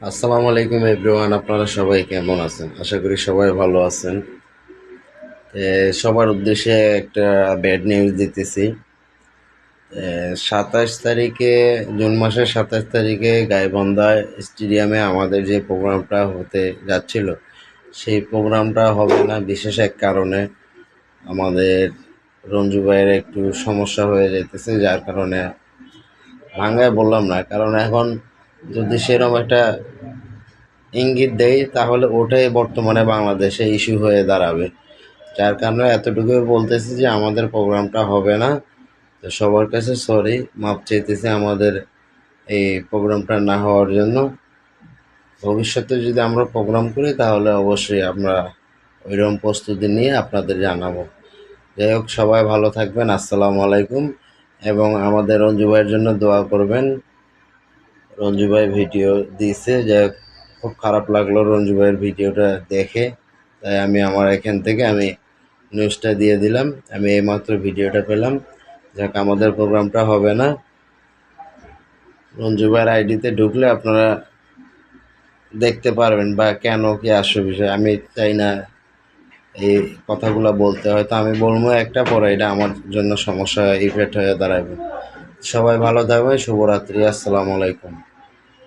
আসসালামু আলাইকুম এভরিওয়ান, আপনারা সবাই কেমন আছেন? আশা করি সবাই ভালো আছেন। সবার উদ্দেশ্যে একটা ব্যাড নিউজ দিতেছি। 27 তারিখে, জুন মাসের 27 তারিখে গাইবান্ধা স্টেডিয়ামে আমাদের যে প্রোগ্রামটা হতে যাচ্ছিল, সেই প্রোগ্রামটা হবে না বিশেষ এক কারণে। আমাদের রঞ্জু ভাইয়ের একটু সমস্যা হয়ে যেতেছে, যার কারণে ভাঙ্গায় বললাম না, কারণ এখন যদি সেরকম একটা ইঙ্গিত দেয় তাহলে ওটাই বর্তমানে বাংলাদেশে ইস্যু হয়ে দাঁড়াবে। যার কারণে এতটুকুই বলতেছি যে আমাদের প্রোগ্রামটা হবে না। তো সবার কাছে সরি, মাপ চাইতেছি আমাদের এই প্রোগ্রামটা না হওয়ার জন্য। ভবিষ্যতে যদি আমরা প্রোগ্রাম করি তাহলে অবশ্যই আমরা ওইরকম প্রস্তুতি নিয়ে আপনাদের জানাবো। যাই হোক, সবাই ভালো থাকবেন। আসসালামু আলাইকুম। এবং আমাদের রঞ্জু ভাইয়ের জন্য দোয়া করবেন। রঞ্জু ভাই ভিডিও দিয়েছে, যাই হোক, খুব খারাপ লাগলো রঞ্জু ভাইয়ের ভিডিওটা দেখে। তাই আমি আমার এখান থেকে নিউজটা দিয়ে দিলাম। আমি এইমাত্র ভিডিওটা পেলাম। যাক, আমাদের প্রোগ্রামটা হবে না। রঞ্জু ভাইয়ের আইডিতে ঢুকলে আপনারা দেখতে পারবেন বা কেন কি আসল বিষয়। আমি চাই না এই কথাগুলো বলতে, হয়তো আমি বলবো একটা, পরে এটা আমার জন্য সমস্যা ইফেক্ট হয়ে দাঁড়াবে। সবাই ভালো থাকবে। শুভরাত্রি। আসসালামু আলাইকুম।